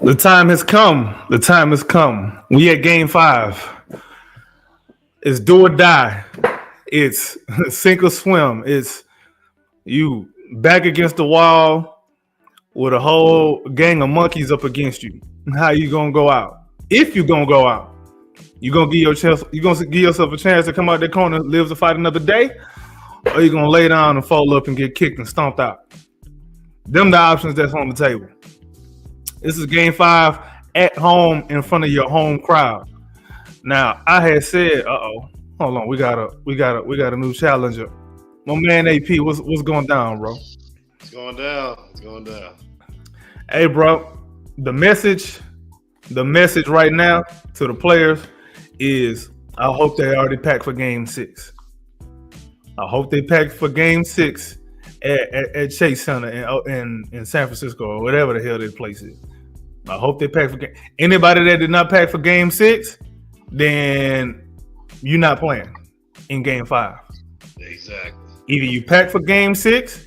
The time has come. The time has come. We at game 5. It's do or die. It's sink or swim. It's you back against the wall with a whole gang of monkeys up against you. How you gonna go out? If you gonna go out, you gonna give yourself a chance to come out that corner, live to fight another day, or you gonna lay down and fold up and get kicked and stomped out. Them the options that's on the table. This is game 5 at home in front of your home crowd. Now, I had said, hold on, we got a new challenger. My man AP, what's going down, bro? It's going down. It's going down. Hey, bro, the message right now to the players is I hope they already packed for game 6. I hope they packed for game 6 at Chase Center in San Francisco or whatever the hell that place is. I hope they pack for game. Anybody that did not pack for game 6, then you're not playing in game 5. Exactly. Either you pack for game 6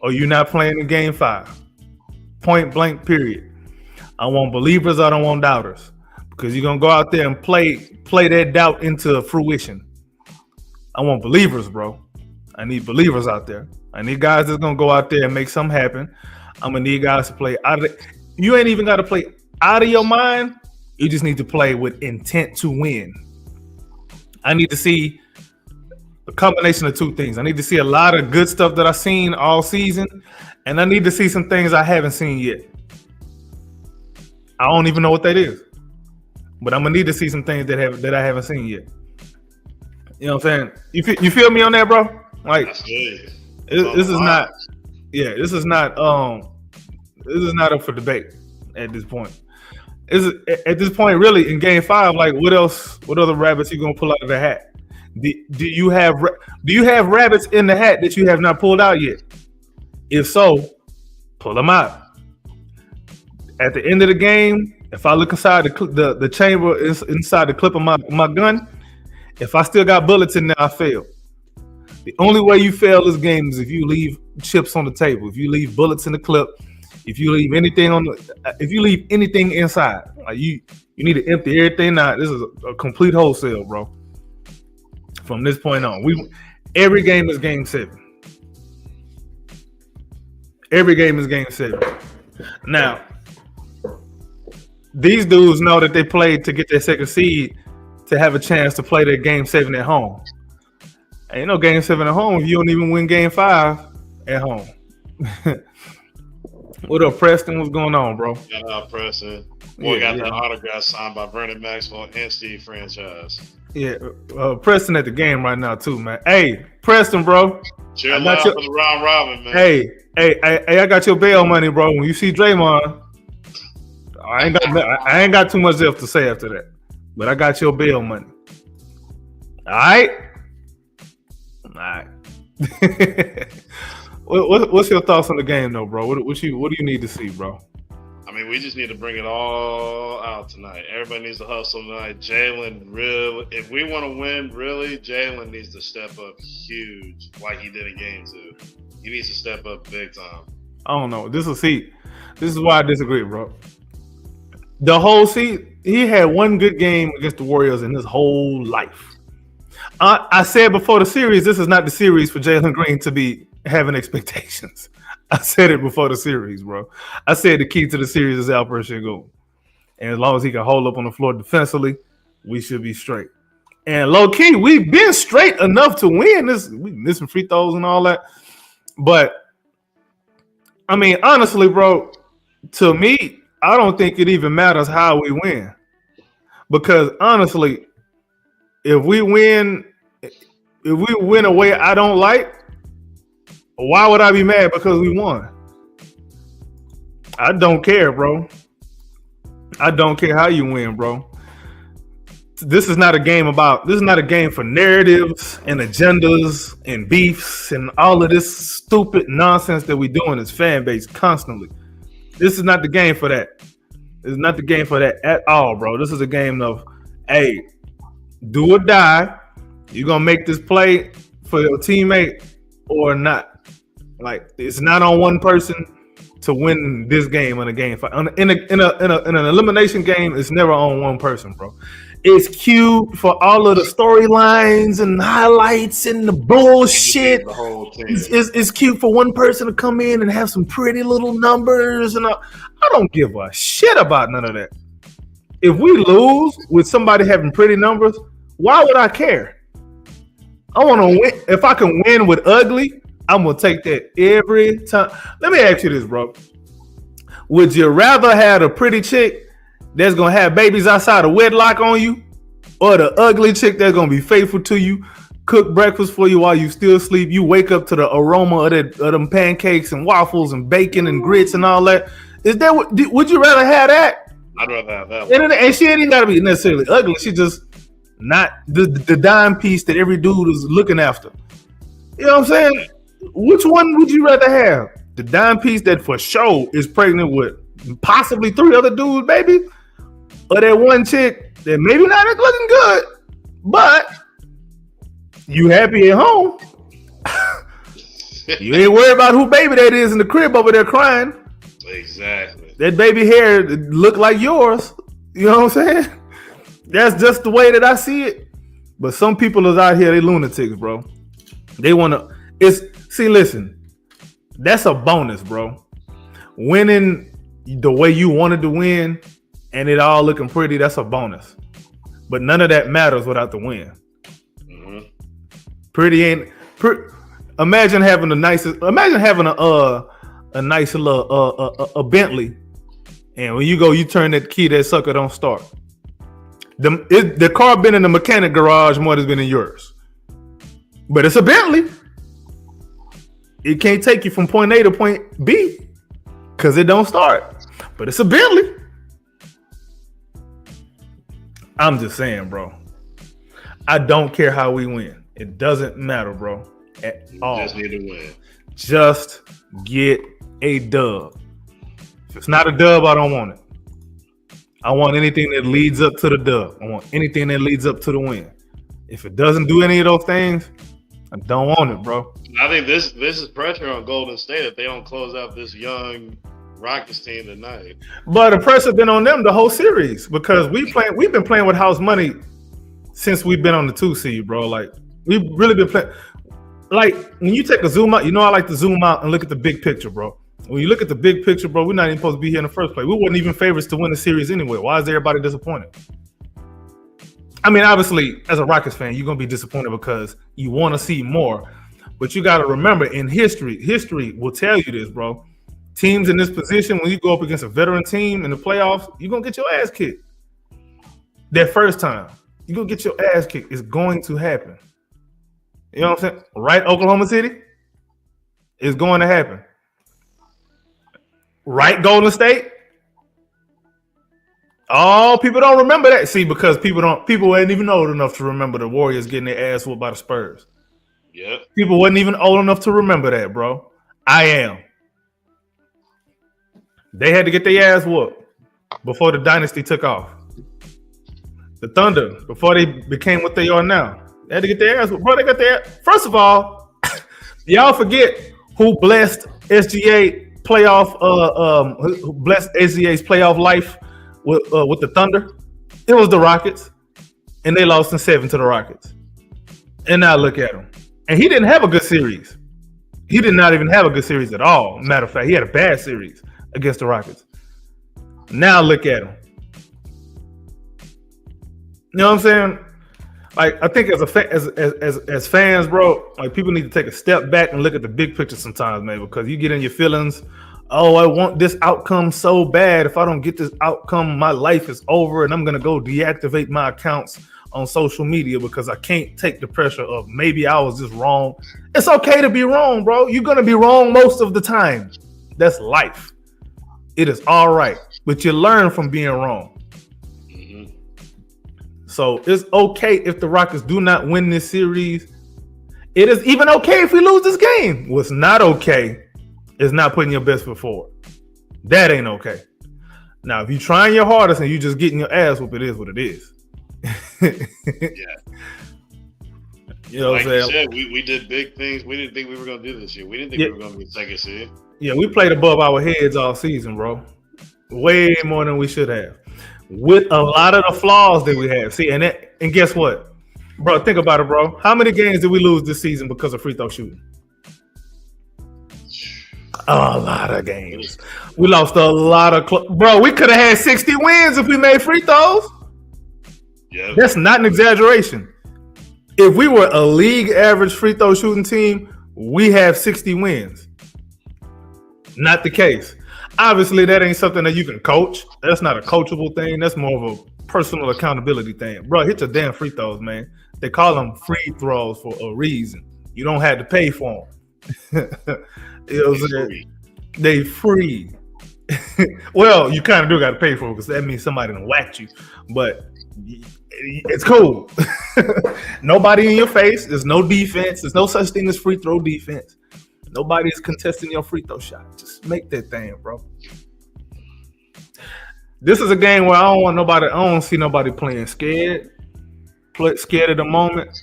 or you're not playing in game 5. Point blank, period. I want believers, I don't want doubters. Because you're going to go out there and play that doubt into fruition. I want believers, bro. I need believers out there. I need guys that's going to go out there and make something happen. I'm going to need guys to play out of it. You ain't even got to play out of your mind. You just need to play with intent to win. I need to see a combination of two things. I need to see a lot of good stuff that I've seen all season, and I need to see some things I haven't seen yet. I don't even know what that is, but I'm gonna need to see some things that I haven't seen yet. You know what I'm saying? You feel me on that, bro? Like this is not up for debate at this point. At this point, really, in game 5, like what else? What other rabbits you gonna pull out of the hat? Do you have rabbits in the hat that you have not pulled out yet? If so, pull them out. At the end of the game, if I look inside the chamber inside the clip of my gun, if I still got bullets in there, I fail. The only way you fail this game is if you leave chips on the table, if you leave bullets in the clip, if you leave anything inside. Like you need to empty everything out. This is a complete wholesale, bro. From this point on, every game is game 7. Every game is game 7. Now, these dudes know that they played to get their second seed to have a chance to play their game 7 at home. Ain't no game 7 at home if you don't even win game 5 at home. What up, Preston? What's going on, bro? Shout out, Preston. Boy, got that autograph signed by Vernon Maxwell and Steve Franchise. Yeah, Preston at the game right now too, man. Hey, Preston, bro. Cheer loud for the round robin, man. Hey, I got your bail money, bro. When you see Draymond, I ain't got too much else to say after that. But I got your bail money. All right. What's your thoughts on the game, though, bro? What do you need to see, bro? I mean, we just need to bring it all out tonight. Everybody needs to hustle tonight. Jalen, really, if we want to win, really, Jalen needs to step up huge, like he did in game 2. He needs to step up big time. I don't know. This is why I disagree, bro. The whole season, he had one good game against the Warriors in his whole life. I said before the series, this is not the series for Jalen Green to be having expectations. I said it before the series, bro. I said the key to the series is Alperen Sengun. And as long as he can hold up on the floor defensively, we should be straight. And low-key, we've been straight enough to win this. We missing free throws and all that. But, I mean, honestly, bro, to me, I don't think it even matters how we win. Because, honestly, if we win a way I don't like, why would I be mad because we won? I don't care, bro. I don't care how you win, bro. This is not a game for narratives and agendas and beefs and all of this stupid nonsense that we do in this fan base constantly. This is not the game for that. This is not the game for that at all, bro. This is a game of, hey, do or die. You're going to make this play for your teammate or not. Like, it's not on one person to win this game in a game fight. In an elimination game, it's never on one person, bro. It's cute for all of the storylines and highlights and the bullshit. The whole team. It's cute for one person to come in and have some pretty little numbers, and I don't give a shit about none of that. If we lose with somebody having pretty numbers, why would I care? I want to win. If I can win with ugly, I'm gonna take that every time. Let me ask you this, bro. Would you rather have a pretty chick that's gonna have babies outside of wedlock on you, or the ugly chick that's gonna be faithful to you, cook breakfast for you while you still sleep? You wake up to the aroma of them pancakes and waffles and bacon and grits and all that. Is that what? Would you rather have that? I'd rather have that one. And she ain't even gotta be necessarily ugly. She just not the dime piece that every dude is looking after. You know what I'm saying? Which one would you rather have? The dime piece that for sure is pregnant with possibly 3 other dudes, baby? Or that one chick that maybe not looking good, but you happy at home? You ain't worried about who baby that is in the crib over there crying. Exactly. That baby hair look like yours. You know what I'm saying? That's just the way that I see it. But some people is out here, they lunatics, bro. They want to... listen. That's a bonus, bro. Winning the way you wanted to win and it all looking pretty, that's a bonus. But none of that matters without the win. Mm-hmm. Pretty ain't... imagine having a nice little a Bentley, and when you go, you turn that key, that sucker don't start. The car been in the mechanic garage more than it's been in yours, but it's a Bentley. It can't take you from point A to point B because it don't start, but it's a Bentley. I'm just saying, bro. I don't care how we win. It doesn't matter, bro, at all. Just need to win. Just get a dub. If it's not a dub, I don't want it. I want anything that leads up to the dub. I want anything that leads up to the win. If it doesn't do any of those things, I don't want it, bro. I think this is pressure on Golden State if they don't close out this young Rockets team tonight. But the pressure been on them the whole series because we've been playing with house money since we've been on the 2 seed, bro. Like we've really been playing. Like when you take a zoom out, you know I like to zoom out and look at the big picture, bro. When you look at the big picture, bro, we're not even supposed to be here in the first place. We weren't even favorites to win the series anyway. Why is everybody disappointed? I mean, obviously, as a Rockets fan, you're going to be disappointed because you want to see more. But you got to remember, in history will tell you this, bro. Teams in this position, when you go up against a veteran team in the playoffs, you're going to get your ass kicked. That first time, you're going to get your ass kicked. It's going to happen. You know what I'm saying? Right, Oklahoma City? It's going to happen. Right, Golden State? Oh, people don't remember that. See, because people ain't even old enough to remember the Warriors getting their ass whooped by the Spurs. Yep. People wasn't even old enough to remember that, bro. I am. They had to get their ass whooped before the dynasty took off. The Thunder, before they became what they are now, they had to get their ass whooped. Bro, they got their ass. First of all, y'all forget who blessed SGA playoff who blessed SGA's playoff life with the Thunder. It was the Rockets, and they lost in 7 to the Rockets. And now look at him. And he didn't have a good series. He did not even have a good series at all. Matter of fact, he had a bad series against the Rockets. Now look at him. You know what I'm saying? Like, I think as fans, bro, like people need to take a step back and look at the big picture sometimes, man, because you get in your feelings. Oh, I want this outcome so bad. If I don't get this outcome, my life is over, and I'm gonna go deactivate my accounts on social media because I can't take the pressure of maybe I was just wrong. It's okay to be wrong, bro. You're gonna be wrong most of the time. That's life. It is all right, but you learn from being wrong. So it's okay if the Rockets do not win this series. It is even okay if we lose this game. What's not okay is not putting your best foot forward. That ain't okay. Now, if you're trying your hardest and you just getting your ass whooped, it is what it is. Yeah. You know like what I'm saying? you said, we did big things. We didn't think we were going to do this year. We didn't think we were going to be second seed. Yeah, we played above our heads all season, bro. Way more than we should have. With a lot of the flaws that we have. See, and guess what? Bro, think about it, bro. How many games did we lose this season because of free throw shooting? A lot of games. We lost a lot of bro, we could have had 60 wins if we made free throws. Yeah. That's not an exaggeration. If we were a league average free throw shooting team, we have 60 wins. Not the case. Obviously, that ain't something that you can coach. That's not a coachable thing. That's more of a personal accountability thing. Bro, hit your damn free throws, man. They call them free throws for a reason. You don't have to pay for them. You know what I'm saying? They free. Well, you kind of do got to pay for it because that means somebody done whacked you. But it's cool. Nobody in your face. There's no defense. There's no such thing as free throw defense. Nobody's contesting your free throw shot. Just make that thing, bro. This is a game where I don't see nobody playing scared. Scared at the moment.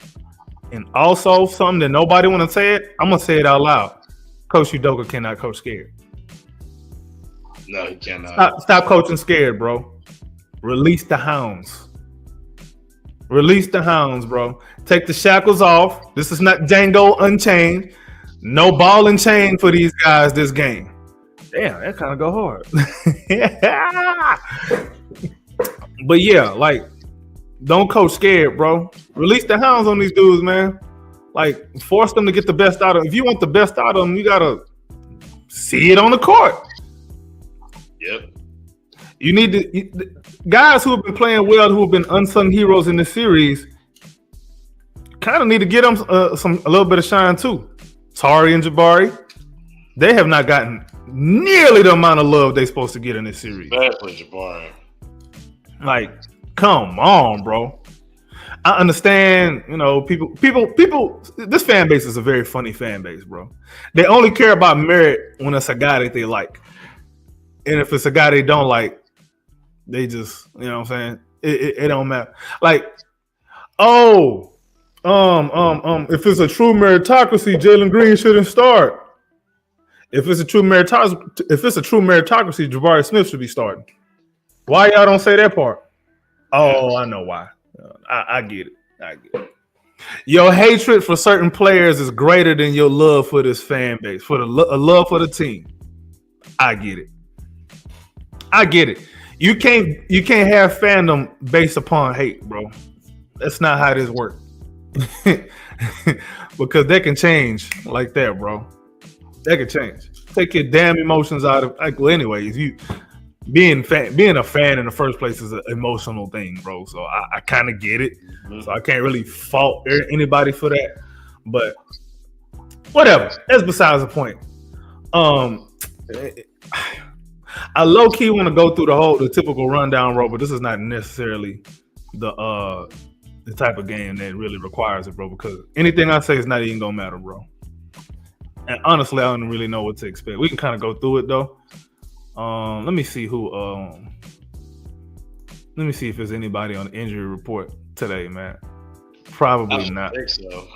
And also something that nobody want to say it, I'm going to say it out loud. Coach Udoka cannot coach scared. No, he cannot. Stop coaching scared, bro. Release the hounds. Release the hounds, bro. Take the shackles off. This is not Django Unchained. No ball and chain for these guys this game. Damn, that kind of go hard. But yeah, like, don't coach scared, bro. Release the hounds on these dudes, man. Like, force them to get the best out of them. If you want the best out of them, you got to see it on the court. Yep. You need to guys who have been playing well, who have been unsung heroes in this series, kind of need to get them a little bit of shine too. Tari and Jabari, they have not gotten nearly the amount of love they're supposed to get in this series. Especially Jabari. Like, come on, bro. I understand, you know, people. This fan base is a very funny fan base, bro. They only care about merit when it's a guy that they like, and if it's a guy they don't like, they just, you know what I'm saying? It don't matter. Like, if it's a true meritocracy, Jalen Green shouldn't start. If it's a true meritocracy, Jabari Smith should be starting. Why y'all don't say that part? Oh, I know why. I get it. Your hatred for certain players is greater than your love for this fan base, for the love for the team. I get it. You can't have fandom based upon hate, bro. That's not how this works. Because they can change like that, bro. They can change. Take your damn emotions out of anyways, you being a fan in the first place is an emotional thing, bro. So I kind of get it. So I can't really fault anybody for that. But whatever. That's besides the point. I low key want to go through the typical rundown, bro, but this is not necessarily the type of game that really requires it, bro, because anything I say is not even gonna matter, bro. And honestly, I don't really know what to expect. We can kind of go through it though. Let me see if there's anybody on the injury report today, man. Probably not. I think so.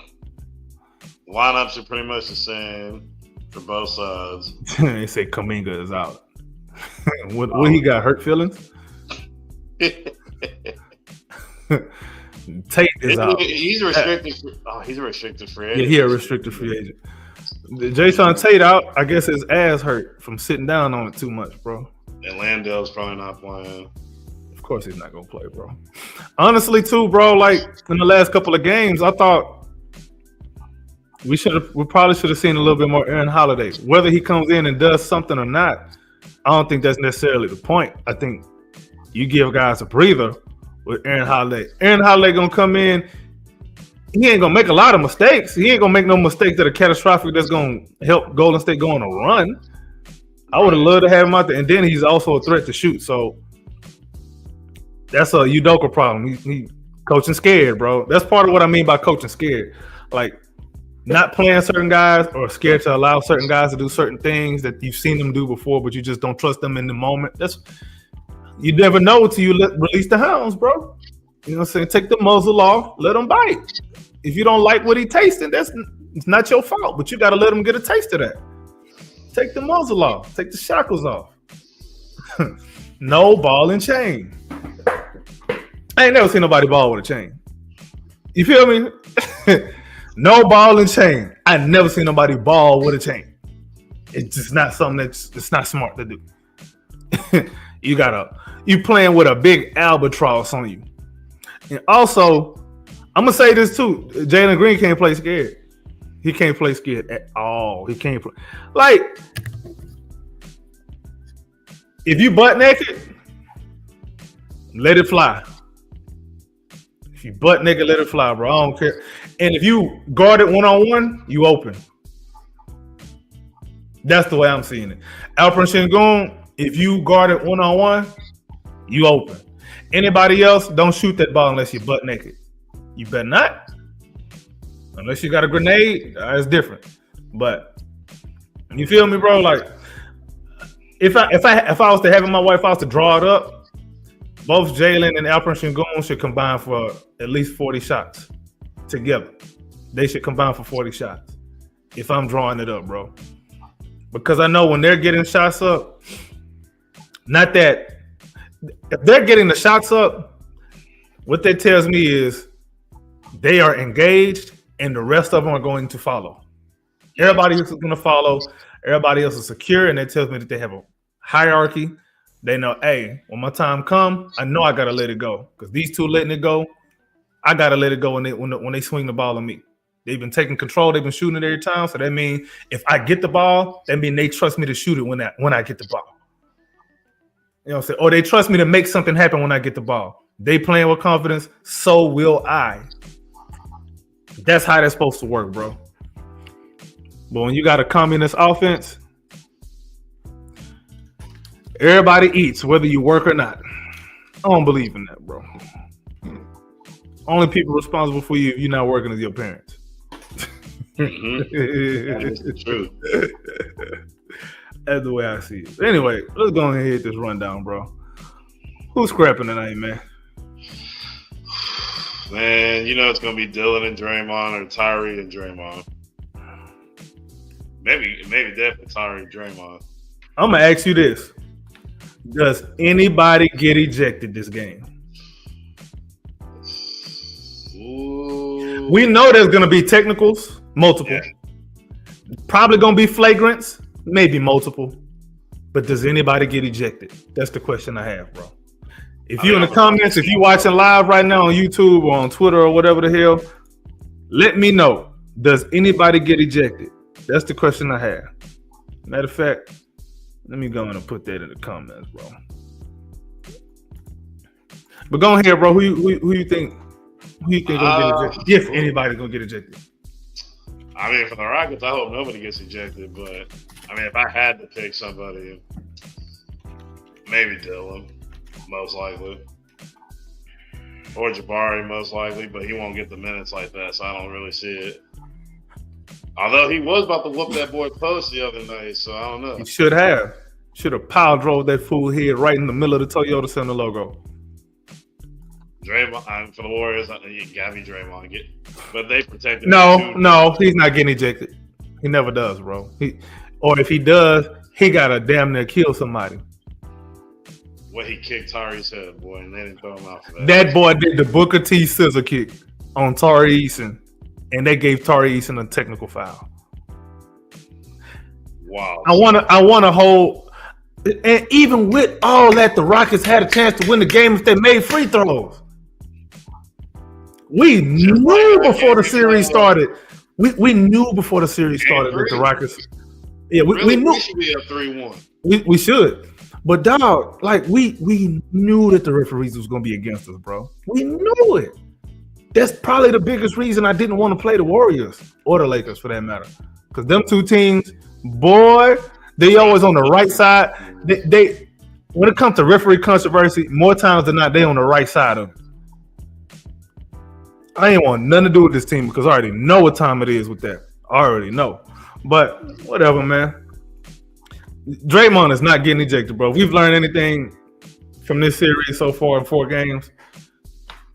Lineups are pretty much the same for both sides. They say Kuminga is out. What he got? Hurt feelings? Tate is out. He's a restricted. He's a restricted free agent. Yeah, he's a restricted free agent. Jason Tate out. I guess his ass hurt from sitting down on it too much, bro. And Landale's probably not playing. Of course, he's not gonna play, bro. Honestly, too, bro. Like in the last couple of games, I thought we probably should have seen a little bit more Aaron Holiday. Whether he comes in and does something or not, I don't think that's necessarily the point. I think you give guys a breather with Aaron Holiday. Aaron Holiday gonna come in. He ain't gonna make a lot of mistakes. He ain't gonna make no mistakes that are catastrophic that's gonna help Golden State go on a run. I would have loved to have him out there. And then he's also a threat to shoot. So that's a Udoka problem. He coaching scared, bro. That's part of what I mean by coaching scared. Like not playing certain guys or scared to allow certain guys to do certain things that you've seen them do before, but you just don't trust them in the moment. You never know until you release the hounds, bro. You know what I'm saying? Take the muzzle off, let them bite. If you don't like what he tasting, it's not your fault, but you got to let him get a taste of that. Take the muzzle off. Take the shackles off. No ball and chain. I ain't never seen nobody ball with a chain. You feel me? No ball and chain. I never seen nobody ball with a chain. It's just not something it's not smart to do. You playing with a big albatross on you. And also, I'm gonna say this too. Jalen Green can't play scared. He can't play scared at all. He can't play. Like, if you butt naked, let it fly. If you butt naked, let it fly, bro. I don't care. And if you guard it one-on-one, you open. That's the way I'm seeing it. Alperen Sengun, if you guard it one-on-one, you open. Anybody else, don't shoot that ball unless you're butt naked. You better not. Unless you got a grenade, it's different. But you feel me, bro? Like, if I was to have my wife, I was to draw it up, both Jalen and Alperen Sengun should combine for at least 40 shots together. They should combine for 40 shots if I'm drawing it up, bro. Because I know when they're getting shots up, not that if they're getting the shots up, what that tells me is they are engaged and the rest of them are going to follow. Everybody else is going to follow. Everybody else is secure, and that tells me that they have a hierarchy. They know, hey, when my time comes, I know I got to let it go. Because these two letting it go, I got to let it go when they swing the ball on me. They've been taking control. They've been shooting it every time. So that means if I get the ball, that means they trust me to shoot it when I get the ball. You know what I'm saying? Or they trust me to make something happen when I get the ball. They playing with confidence, so will I. That's how that's supposed to work, bro. But when you got a communist offense, everybody eats, whether you work or not. I don't believe in that, bro. Only people responsible for you if you're not working is your parents. Mm-hmm. That is the truth. That's the way I see it. Anyway, let's go ahead and hit this rundown, bro. Who's scrapping tonight, man? Man, you know it's gonna be Dylan and Draymond, or Tyree and Draymond. Maybe definitely Tyree and Draymond. I'm gonna ask you this: does anybody get ejected this game? Ooh. We know there's gonna be technicals, multiple. Yeah. Probably gonna be flagrants, maybe multiple. But does anybody get ejected? That's the question I have, bro. If you're in the comments, if you're watching live right now on YouTube or on Twitter or whatever the hell, let me know. Does anybody get ejected? That's the question I have. Matter of fact, let me go in and put that in the comments, bro. But go ahead, bro. Who you think gonna get ejected? If anybody's gonna get ejected. I mean, for the Rockets, I hope nobody gets ejected. But I mean, if I had to pick somebody, maybe Dylan. Most likely. Or Jabari, most likely, but he won't get the minutes like that, so I don't really see it. Although he was about to whoop that boy Post the other night, so I don't know. He should have. Should have power drove that fool head right in the middle of the Toyota Center logo. Draymond, for the Warriors, you got me Draymond. But they protected him. No, he's not getting ejected. He never does, bro. Or if he does, he got to damn near kill somebody. Well, he kicked Taree's head, boy, and they didn't throw him out for that. That boy did the Booker T scissor kick on Tari Eason, and they gave Tari Eason a technical foul. Wow. I want to hold, and even with all that, the Rockets had a chance to win the game if they made free throws. We knew before the series started. We knew before the series started that the Rockets. Yeah, we knew. We should be up 3-1. We should. But dog, like we knew that the referees was gonna be against us, bro. We knew it. That's probably the biggest reason I didn't want to play the Warriors or the Lakers for that matter. Because them two teams, boy, they always on the right side. They when it comes to referee controversy, more times than not, they on the right side of it. I ain't want nothing to do with this team because I already know what time it is with that. I already know. But whatever, man. Draymond is not getting ejected, bro. If we've learned anything from this series so far in 4 games,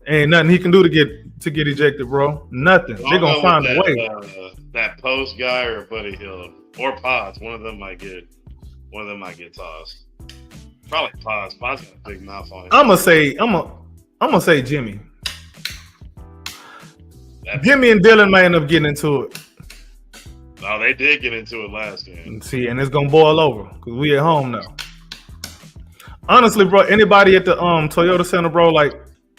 Ain't nothing he can do to get ejected, bro. Nothing. They're I'll gonna go with find a way. that post guy or Buddy Hill or Pods. One of them might get tossed. Probably Pods. Pods got a big mouth on him. I'm gonna say Jimmy. Jimmy and Dylan might end up getting into it. No, they did get into it last game. See, and it's gonna boil over because we at home now. Honestly, bro, anybody at the Toyota Center, bro, like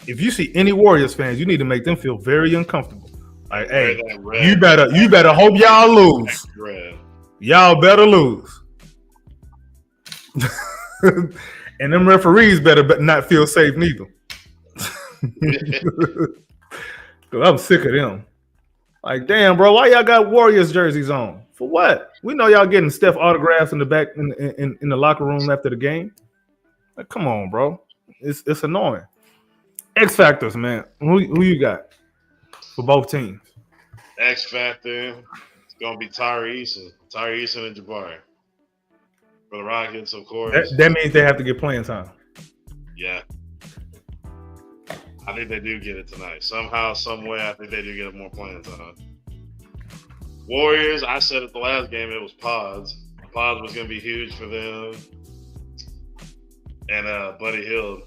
if you see any Warriors fans, you need to make them feel very uncomfortable. Like, hey, you better hope y'all lose. Y'all better lose. And them referees better not feel safe neither. Cause I'm sick of them. Like, damn, bro, why y'all got Warriors jerseys on? For what? We know y'all getting Steph autographs in the back in the locker room after the game. Like, come on, bro. It's annoying. X Factors, man. Who you got for both teams? X Factor. It's gonna be Tyree Eason and Jabari. For the Rockets, of course. That means they have to get playing time. Yeah. I think they do get it tonight. Somehow, some way, I think they do get more playing time. Warriors, I said at the last game it was Pods. Pods was going to be huge for them. And Buddy Hill.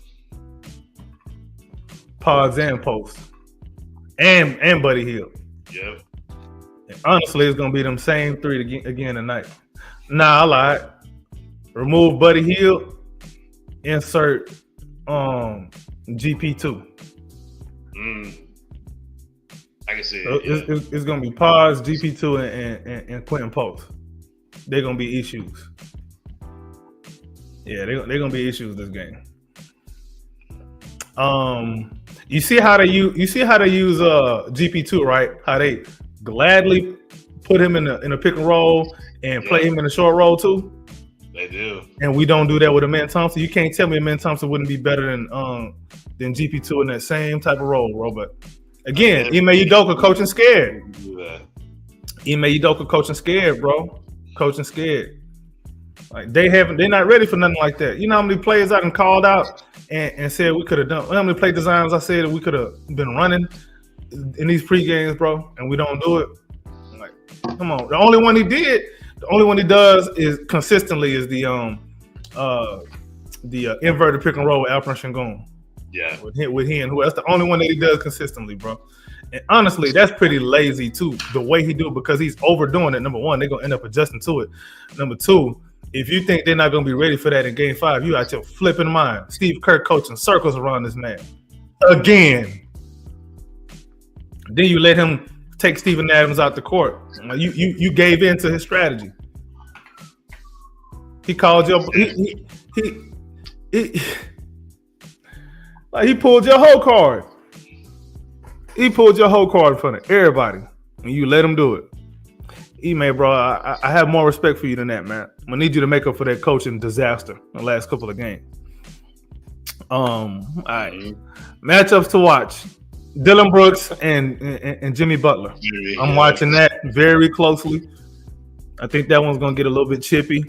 Pods and Post. And Buddy Hill. Yep. And honestly, it's going to be them same three again tonight. Nah, I lied. Remove Buddy Hill. Insert GP2. I can see it. It's going to be Pods, GP2, and Quentin Post. They're going to be issues. Yeah, they're going to be issues this game. You see how they use GP2, right? How they gladly put him in a pick and roll and play him in a short roll too. They do. And we don't do that with Amen Thompson. You can't tell me Amen Thompson wouldn't be better than GP2 in that same type of role, bro. But again, Ime Udoka coaching scared. Ime Udoka coaching scared, bro. Coaching scared. Like they're not ready for nothing like that. You know how many players I done called out and said we could have done. How many play designs I said that we could have been running in these pre-games, bro, and we don't do it. Like, come on. The only one he does is consistently is the inverted pick and roll with Alperen Sengun. Yeah. With him, who that's the only one that he does consistently, bro. And honestly, that's pretty lazy too, the way he do it, because he's overdoing it. Number one, they're gonna end up adjusting to it. Number two, if you think they're not gonna be ready for that in game 5, you out your flipping mind. Steve Kerr coaching circles around this man. Again. Then you let him take Steven Adams out the court. You gave in to his strategy. He called your he pulled your whole card. He pulled your whole card in front of everybody, and you let him do it. Ime, bro, I have more respect for you than that, man. I'm gonna need you to make up for that coaching disaster in the last couple of games. All right. Matchups to watch. Dylan Brooks and Jimmy Butler. I'm watching that very closely. I think that one's gonna get a little bit chippy.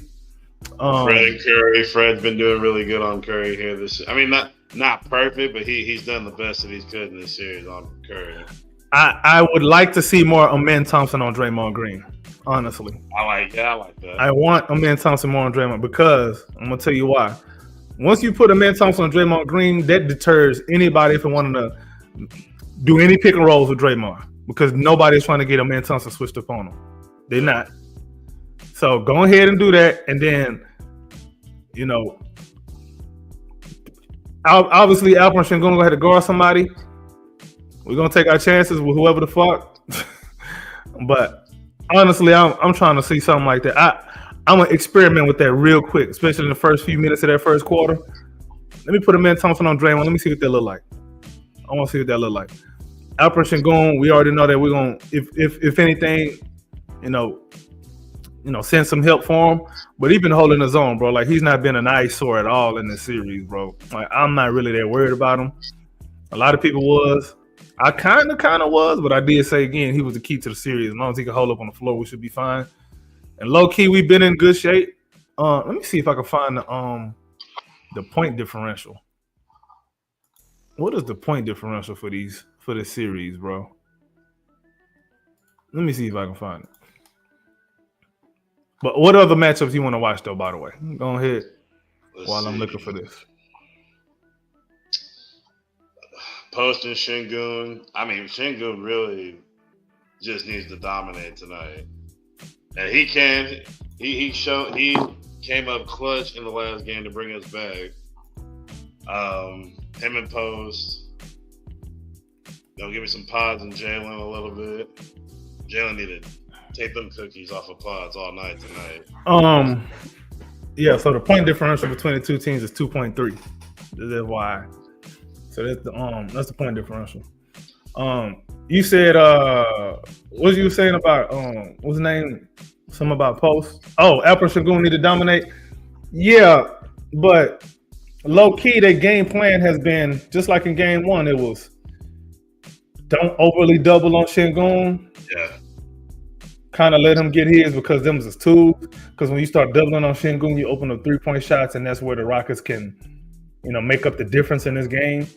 Fred and Curry. Fred's been doing really good on Curry here this. I mean, not perfect, but he's done the best that he's could in this series on Curry. I would like to see more Amen Thompson on Draymond Green. Honestly, I like that. I want Amen Thompson more on Draymond because I'm gonna tell you why. Once you put Amen Thompson on Draymond Green, that deters anybody from wanting to do any pick and rolls with Draymond, because nobody's trying to get Amen Thompson switched up on him. They're not. So go ahead and do that, and then, you know, obviously Alperen Sengun gonna have to guard somebody. We're gonna take our chances with whoever the fuck. But honestly, I'm trying to see something like that. I'm gonna experiment with that real quick, especially in the first few minutes of that first quarter. Let me put Amen Thompson on Draymond. Let me see what that look like. I want to see what that look like. Alperen Sengun, we already know that we're gonna, if anything, you know, send some help for him. But he's been holding his own, bro. Like, he's not been an eyesore at all in this series, bro. Like, I'm not really that worried about him. A lot of people was. I kind of was, but I did say again he was the key to the series. As long as he can hold up on the floor, we should be fine. And low key, we've been in good shape. Let me see if I can find the point differential. What is the point differential for this series, bro? Let me see if I can find it. But what other matchups you want to watch though? By the way, go ahead while I'm looking for this. Post and Shingun. I mean, Shingun really just needs to dominate tonight, and he can. He came up clutch in the last game to bring us back. Him and Post. They'll give me some pods and Jalen a little bit. Jalen needed to take them cookies off of pods all night tonight. Yeah. So the point differential between the two teams is 2.3. That's why. So that's the point differential. You said what you saying about what's his name? Something about Post. Oh, Alper Sengun need to dominate. Yeah, but low key, their game plan has been just like in game one. It was don't overly double on Sengun. Yeah. Kind of let him get his because them is tools. Because when you start doubling on Sengun, you open up 3-point shots, and that's where the Rockets can, make up the difference in this game,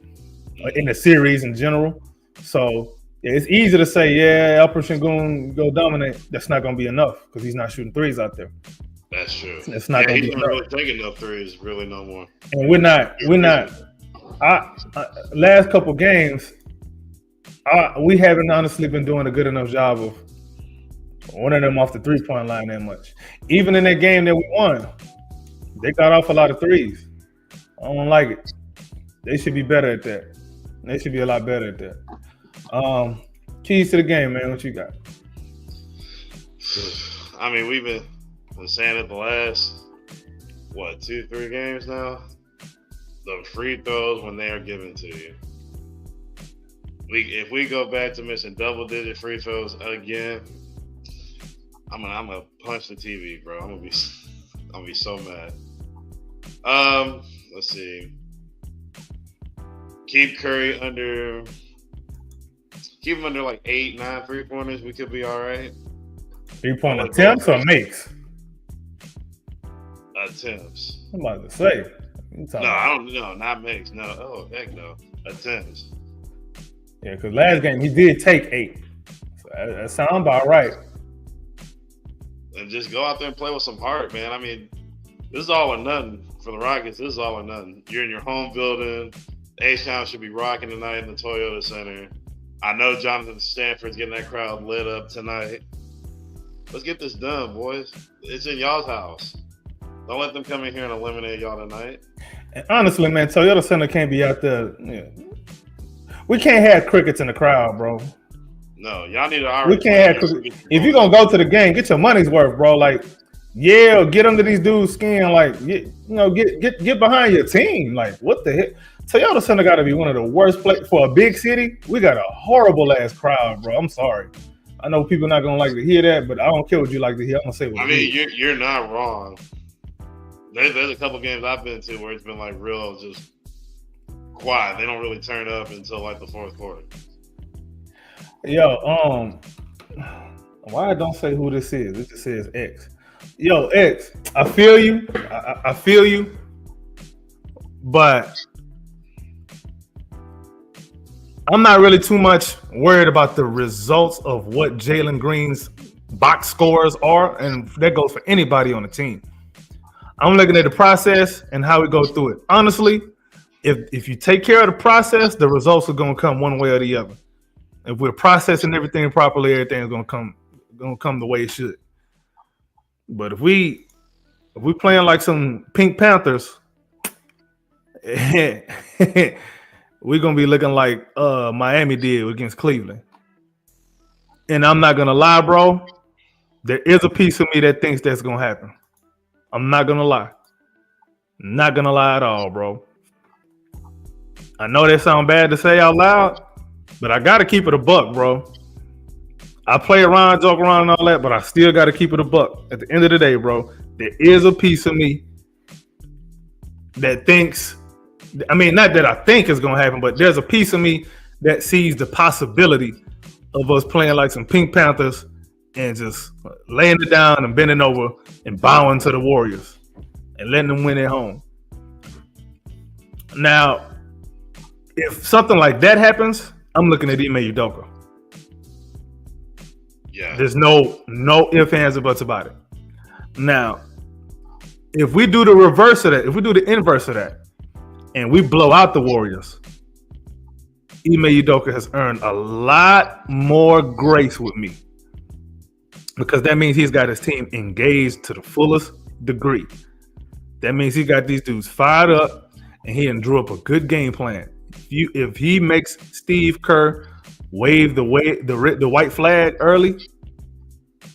in the series in general. So yeah, it's easy to say, yeah, Alper Sengun go dominate. That's not going to be enough because he's not shooting threes out there. That's true. It's not going to be enough. Really taking enough threes, really no more. And we're not. Last couple games, we haven't honestly been doing a good enough job of one of them off the 3-point line that much. Even in that game that we won, they got off a lot of threes. I don't like it. They should be better at that. They should be a lot better at that. Keys to the game, man. What you got? I mean, we've been saying it the last 2-3 games now. The free throws when they are given to you. If we go back to missing double-digit free throws again, I'm gonna punch the TV, bro. I'm gonna be so mad. Let's see. Keep Curry under. Keep him under like 8-9 3-pointers. We could be all right. 3-point attempts or makes? Attempts. I'm about to say. No, I don't know. Not makes. No. Oh, heck no. Attempts. Yeah, because last game he did take 8. So that sounds about right. And just go out there and play with some heart, man. I mean, this is all or nothing for the Rockets. This is all or nothing. You're in your home building. H-Town should be rocking tonight in the Toyota Center. I know Jonathan Stanford's getting that crowd lit up tonight. Let's get this done, boys. It's in y'all's house. Don't let them come in here and eliminate y'all tonight. And honestly, man, Toyota Center can't be out there. Yeah. We can't have crickets in the crowd, bro. No, y'all need to. We can't have crickets. If you're gonna go to the game, get your money's worth, bro. Like, yeah, get under these dudes' skin. Like, get behind your team. Like, what the heck? Toyota Center got to be one of the worst places for a big city. We got a horrible ass crowd, bro. I'm sorry. I know people not gonna like to hear that, but I don't care what you like to hear. I'm gonna say what. I mean, you're not wrong. There's a couple games I've been to where it's been like real just quiet. They don't really turn up until like the fourth quarter. Yo, why I don't say who this is? It just says X. Yo, X, I feel you. I feel you. But I'm not really too much worried about the results of what Jalen Green's box scores are, and that goes for anybody on the team. I'm looking at the process and how we go through it. Honestly, if you take care of the process, the results are going to come one way or the other. If we're processing everything properly, everything's going to come the way it should. But if we playing like some Pink Panthers, we're going to be looking like Miami did against Cleveland. And I'm not going to lie, bro. There is a piece of me that thinks that's going to happen. I'm not going to lie. Not going to lie at all, bro. I know that sounds bad to say out loud, but I got to keep it a buck, bro. I play around, joke around and all that, but I still got to keep it a buck. At the end of the day, bro, there is a piece of me that thinks, I mean, not that I think is going to happen, but there's a piece of me that sees the possibility of us playing like some Pink Panthers and just laying it down and bending over and bowing to the Warriors and letting them win at home. Now, If something like that happens, I'm looking at Ime Udoka. Yeah. There's no ifs, ands, or buts about it. Now, if we do the reverse of that, if we do the inverse of that, and we blow out the Warriors, Ime Udoka has earned a lot more grace with me because that means he's got his team engaged to the fullest degree. That means he got these dudes fired up, and he drew up a good game plan. If he makes Steve Kerr wave the white flag early,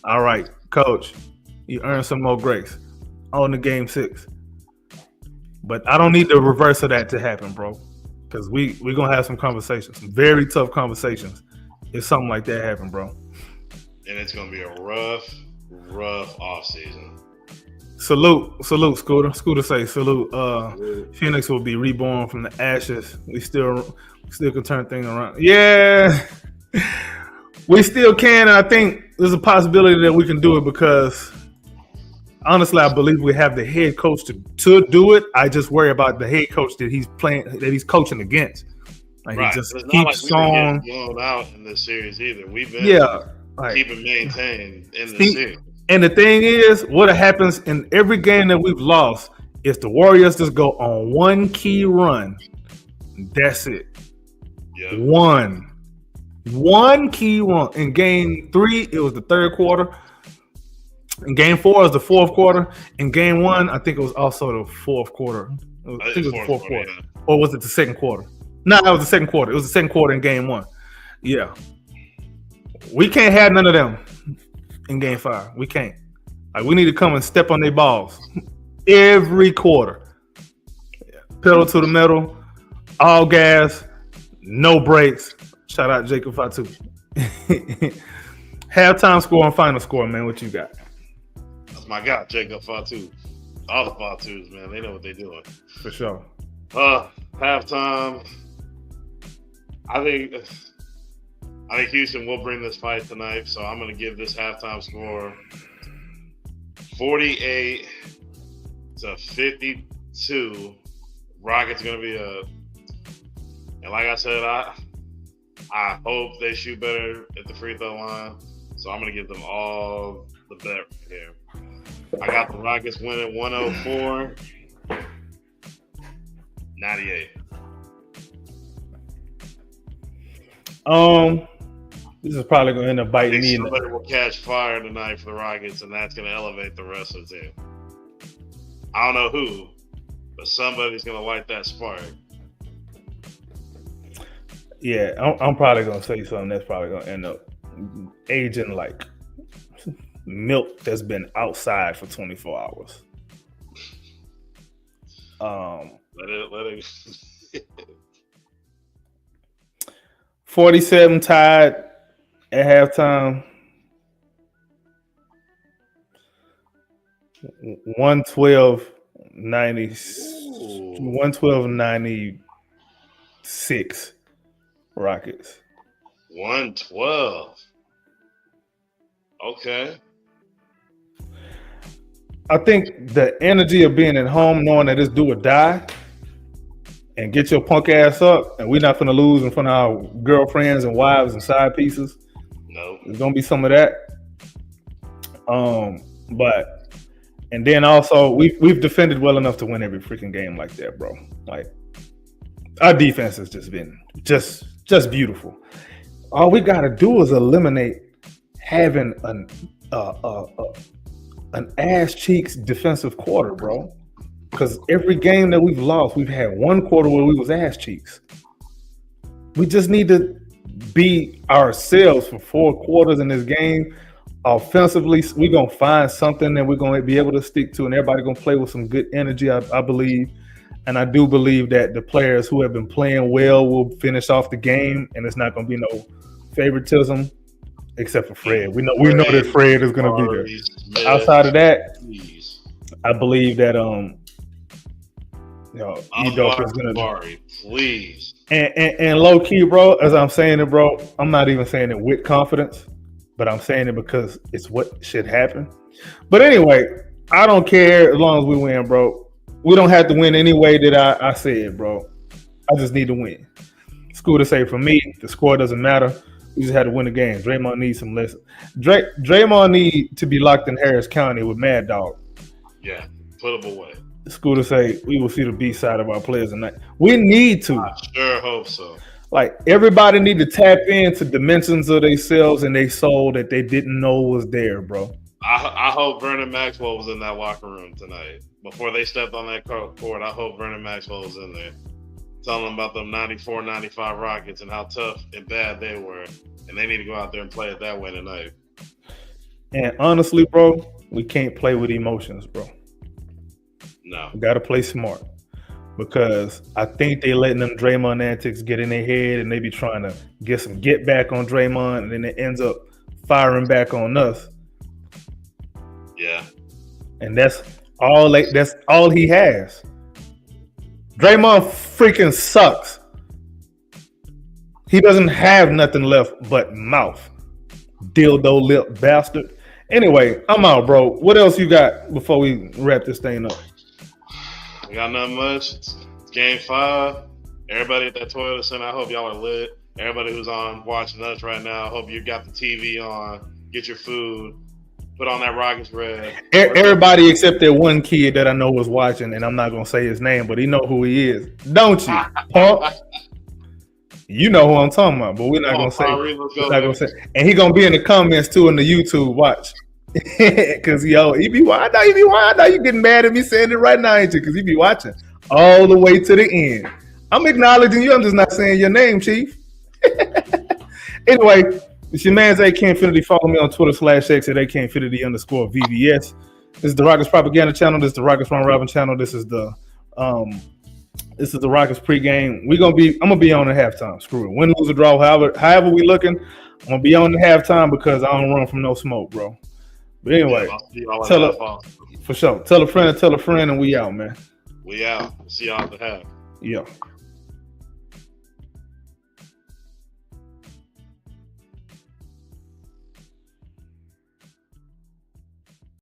all right, coach, you earn some more grace on the game 6. But I don't need the reverse of that to happen, bro, because we're going to have some conversations, some very tough conversations if something like that happens, bro. And it's going to be a rough offseason. Salute, Scooter. Scooter say salute. Phoenix will be reborn from the ashes. We still can turn things around. Yeah, we still can, and I think there's a possibility that we can do it because honestly, I believe we have the head coach to do it. I just worry about the head coach that he's coaching against. Like right. He just it's keeps not like on we've been getting blown out in this series either. We've been keeping maintained in the series. And the thing is, what happens in every game that we've lost is the Warriors just go on one key run. That's it. Yep. One key run. In game 3, it was the third quarter. In game 4, it was the fourth quarter. In game 1, I think it was also the fourth quarter. I think it was the fourth quarter. Yeah. Or was it the second quarter? No, it was the second quarter. It was the second quarter in game 1. Yeah. We can't have none of them in game 5. We can't. Like, we need to come and step on their balls every quarter. Pedal to the metal, all gas, no brakes. Shout out Jacob Fatu. Halftime score and final score, man. What you got? That's my guy, Jacob Fatu. All the Fatus, man. They know what they're doing. For sure. Halftime. I think Houston will bring this fight tonight, so I'm going to give this halftime score 48-52. Rockets going to be and like I said, I hope they shoot better at the free throw line, so I'm going to give them all the bet here. I got the Rockets winning 104-98. This is probably going to end up biting me. Somebody will catch fire tonight for the Rockets, and that's going to elevate the rest of the team. I don't know who, but somebody's going to light that spark. Yeah, I'm probably going to say something that's probably going to end up aging like milk that's been outside for 24 hours. Let it. 47 tied at halftime. 112-96 Rockets. 112. Okay. I think the energy of being at home, knowing that it's do or die, and get your punk ass up, and we're not going to lose in front of our girlfriends and wives and side pieces. No. There's going to be some of that. But and then also we've defended well enough to win every freaking game like that, bro. Like, our defense has just been just beautiful. All we got to do is eliminate having an ass cheeks defensive quarter, bro. Because every game that we've lost, we've had one quarter where we was ass cheeks. We just need to be ourselves for 4 quarters in this game. Offensively, we're going to find something that we're going to be able to stick to, and everybody going to play with some good energy, I believe. And I do believe that the players who have been playing well will finish off the game, and it's not going to be no favoritism, except for Fred. We know that Fred is going to be there. Smith, outside of that, please. I believe that Udoka is going to please. And low key, bro, as I'm saying it, bro, I'm not even saying it with confidence, but I'm saying it because it's what should happen. But anyway, I don't care as long as we win, bro. We don't have to win any way that I said, bro. I just need to win. Scooter say for me, the score doesn't matter. We just had to win the game. Draymond needs some lessons. Draymond need to be locked in Harris County with Mad Dog. Yeah, put him away. Scooter say we will see the B side of our players tonight. We need to. I sure hope so. Like everybody need to tap into dimensions of themselves and their soul that they didn't know was there, bro. I hope Vernon Maxwell was in that locker room tonight. Before they stepped on that court, I hope Vernon Maxwell was in there. Telling them about them 94, 95 Rockets and how tough and bad they were. And they need to go out there and play it that way tonight. And honestly, bro, we can't play with emotions, bro. No. We got to play smart. Because I think they letting them Draymond antics get in their head and they be trying to get some get back on Draymond and then it ends up firing back on us. Yeah. And that's all he has. Draymond freaking sucks. He doesn't have nothing left but mouth. Dildo lip bastard. Anyway, I'm out, bro. What else you got before we wrap this thing up? I got nothing much. It's game 5. Everybody at that Toyota Center, I hope y'all are lit. Everybody who's on watching us right now, I hope you got the TV on. Get your food. Put on that Rockets red. Everybody except that one kid that I know was watching, and I'm not going to say his name, but he know who he is. Don't you, punk? You know who I'm talking about, but we're not going to say. We're not gonna say. And he going to be in the comments, too, in the YouTube watch. Because, he be watching. I know you getting mad at me saying it right now, ain't you? Because he be watching all the way to the end. I'm acknowledging you. I'm just not saying your name, Chief. Anyway, it's your man's AK Infinity. Follow me on Twitter /X at AK_VVS. This is the Rockets Propaganda Channel. This is the Rockets Round Robin Channel. This is the Rockets pregame. I'm gonna be on at halftime. Screw it. Win, lose, or draw. However we looking, I'm gonna be on the halftime because I don't run from no smoke, bro. But anyway, for sure. Tell a friend, and we out, man. We out. See y'all at the half. Yeah.